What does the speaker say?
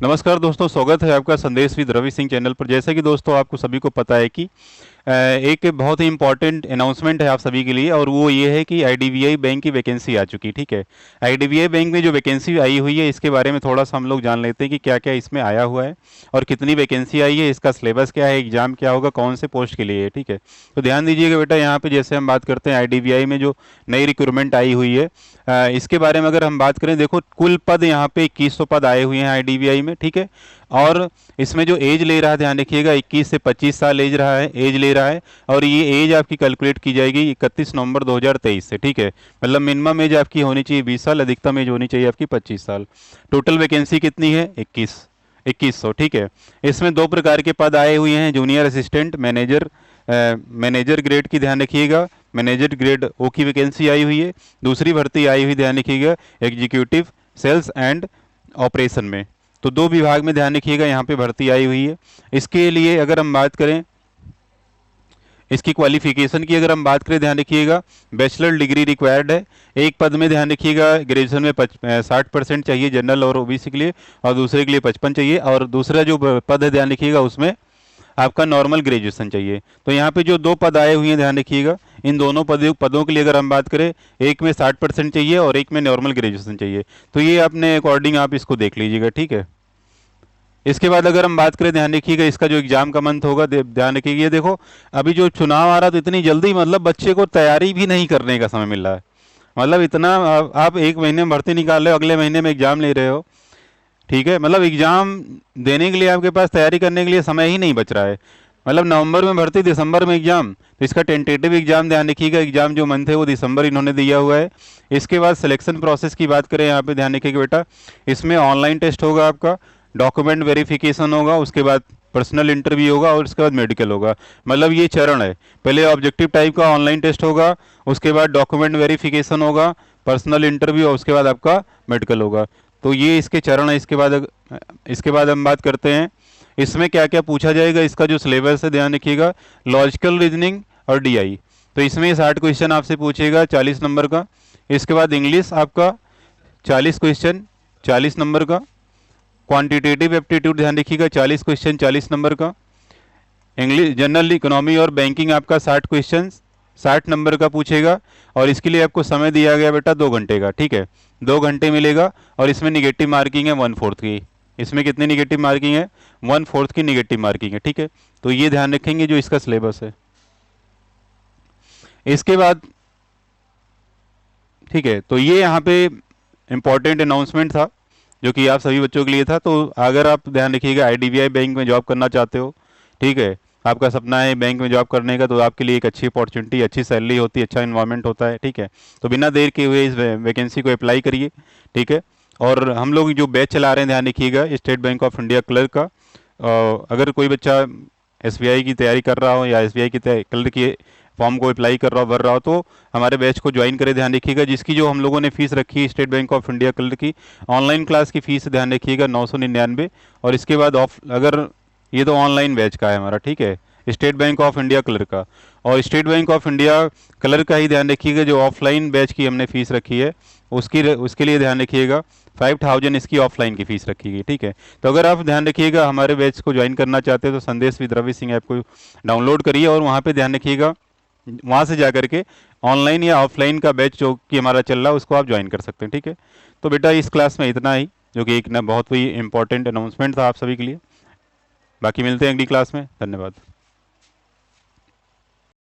नमस्कार दोस्तों, स्वागत है आपका संदेश विद रवि सिंह चैनल पर। जैसा कि दोस्तों आपको सभी को पता है कि एक बहुत ही इंपॉर्टेंट अनाउंसमेंट है आप सभी के लिए, और वो ये है कि आईडीबीआई बैंक की वैकेंसी आ चुकी। ठीक है, आईडीबीआई बैंक में जो वैकेंसी आई हुई है इसके बारे में थोड़ा सा हम लोग जान लेते हैं कि क्या क्या इसमें आया हुआ है और कितनी वैकेंसी आई है, इसका सिलेबस क्या है, एग्जाम क्या होगा, कौन से पोस्ट के लिए है। ठीक है, तो ध्यान दीजिएगा बेटा, यहाँ पे जैसे हम बात करते हैं आईडीबीआई में जो नई रिक्रूटमेंट आई हुई है, इसके बारे में अगर हम बात करें, देखो कुल पद यहाँ पे 2100 पद आए हुए हैं आईडीबीआई में। ठीक है, और इसमें जो एज ले रहा है, ध्यान रखिएगा, 21 से 25 साल एज रहा है, एज ले रहा है। और ये एज आपकी कैलकुलेट की जाएगी 31 नवंबर 2023 से। ठीक है, मतलब मिनिमम एज आपकी होनी चाहिए 20 साल, अधिकतम एज होनी चाहिए आपकी 25 साल। टोटल वैकेंसी कितनी है? 2100। ठीक है, इसमें दो प्रकार के पद आए हुए हैं, junior assistant, manager, manager grade की ध्यान रखिएगा, मैनेजर ग्रेड ओ की वैकेंसी आई हुई है। दूसरी भर्ती आई हुई, ध्यान रखिएगा, एग्जीक्यूटिव सेल्स एंड ऑपरेशन में। तो दो विभाग में ध्यान रखिएगा यहाँ पे भर्ती आई हुई है। इसके लिए अगर हम बात करें, इसकी क्वालिफिकेशन की अगर हम बात करें, ध्यान रखिएगा, बैचलर डिग्री रिक्वायर्ड है। एक पद में ध्यान रखिएगा ग्रेजुएशन में 60% चाहिए जनरल और ओबीसी के लिए, और दूसरे के लिए 55 चाहिए। और दूसरा जो पद है ध्यान रखिएगा उसमें आपका नॉर्मल ग्रेजुएशन चाहिए। तो यहाँ पे जो दो पद आए हुए हैं ध्यान रखिएगा, इन दोनों पदों के लिए अगर हम बात करें, एक में 60% चाहिए और एक में नॉर्मल ग्रेजुएशन चाहिए। तो ये अपने अकॉर्डिंग आप इसको देख लीजिएगा। ठीक है, इसके बाद अगर हम बात करें, ध्यान रखिएगा, इसका जो एग्जाम का मंथ होगा, ध्यान रखिएगा, ये देखो अभी जो चुनाव आ रहा, तो इतनी जल्दी मतलब बच्चे को तैयारी भी नहीं करने का समय मिल रहा है। मतलब इतना आप एक महीने में भर्ती निकाल रहे हो, अगले महीने में एग्जाम ले रहे हो। ठीक है, मतलब एग्जाम देने के लिए आपके पास, तैयारी करने के लिए समय ही नहीं बच रहा है। मतलब नवंबर में भर्ती, दिसंबर में एग्जाम, तो इसका टेंटेटिव एग्जाम ध्यान रखिएगा, एग्जाम जो मंथ है वो दिसंबर इन्होंने दिया हुआ है। इसके बाद सिलेक्शन प्रोसेस की बात करें, यहाँ पे ध्यान रखिएगा बेटा, इसमें ऑनलाइन टेस्ट होगा आपका, डॉक्यूमेंट वेरिफिकेशन होगा, उसके बाद पर्सनल इंटरव्यू होगा, और उसके बाद मेडिकल होगा। मतलब ये चरण है, पहले ऑब्जेक्टिव टाइप का ऑनलाइन टेस्ट होगा, उसके बाद डॉक्यूमेंट वेरिफिकेशन होगा, पर्सनल इंटरव्यू, और उसके बाद आपका मेडिकल होगा। तो ये इसके चरण है। इसके बाद हम बात करते हैं इसमें क्या क्या पूछा जाएगा। इसका जो सिलेबस है ध्यान रखिएगा, लॉजिकल रीजनिंग और डीआई। तो इसमें 60 क्वेश्चन आपसे पूछेगा 40 नंबर का। इसके बाद इंग्लिश आपका 40 क्वेश्चन 40 नंबर का। क्वांटिटेटिव एप्टीट्यूड ध्यान रखिएगा, 40 क्वेश्चन 40 नंबर का। इंग्लिश, जनरल इकोनॉमी और बैंकिंग आपका 60 क्वेश्चन 60 नंबर का पूछेगा, और इसके लिए आपको समय दिया गया बेटा 2 घंटे का। ठीक है, 2 घंटे मिलेगा, और इसमें निगेटिव मार्किंग है 1/4 की। इसमें कितनी निगेटिव मार्किंग है? 1/4 की निगेटिव मार्किंग है। ठीक है, तो ये ध्यान रखेंगे जो इसका सिलेबस है। इसके बाद ठीक है, तो ये यहाँ पे इंपॉर्टेंट अनाउंसमेंट था जो कि आप सभी बच्चों के लिए था। तो अगर आप ध्यान रखिएगा आईडीबीआई बैंक में जॉब करना चाहते हो, ठीक है, आपका सपना है बैंक में जॉब करने का, तो आपके लिए एक अच्छी अपॉर्चुनिटी, अच्छी सैलरी होती है, अच्छा इन्वायरमेंट होता है। ठीक है, तो बिना देर के हुए इस वैकेंसी को अप्लाई करिए। ठीक है, और हम लोग जो बैच चला रहे हैं, ध्यान रखिएगा, state bank of India clerk का। अगर कोई बच्चा एसबीआई की तैयारी कर रहा हो या एसबीआई की क्लर्क की फॉर्म को अप्लाई कर रहा हो, भर रहा हो, तो हमारे बैच को ज्वाइन करें। ध्यान रखिएगा, जिसकी जो हम लोगों ने फीस रखी है state bank of India clerk की, ऑनलाइन क्लास की फीस ध्यान रखिएगा 999। और इसके बाद ऑफ, अगर ये तो ऑनलाइन बैच का है हमारा, ठीक है, state bank of India clerk का। और state bank of India clerk का ही ध्यान रखिएगा, जो ऑफलाइन बैच की हमने फीस रखी है उसके लिए ध्यान रखिएगा 5000 इसकी ऑफलाइन की फीस रखी गई। ठीक है, तो अगर आप ध्यान रखिएगा हमारे बैच को ज्वाइन करना चाहते हैं, तो संदेश विद रवि सिंह ऐप को डाउनलोड करिए, और वहाँ पे ध्यान रखिएगा, वहाँ से जा करके ऑनलाइन या ऑफलाइन का बैच जो कि हमारा चल रहा है उसको आप ज्वाइन कर सकते हैं। ठीक है, तो बेटा इस क्लास में इतना ही, जो कि एक ना बहुत ही इंपॉर्टेंट अनाउंसमेंट था आप सभी के लिए। बाकी मिलते हैं अगली क्लास में। धन्यवाद।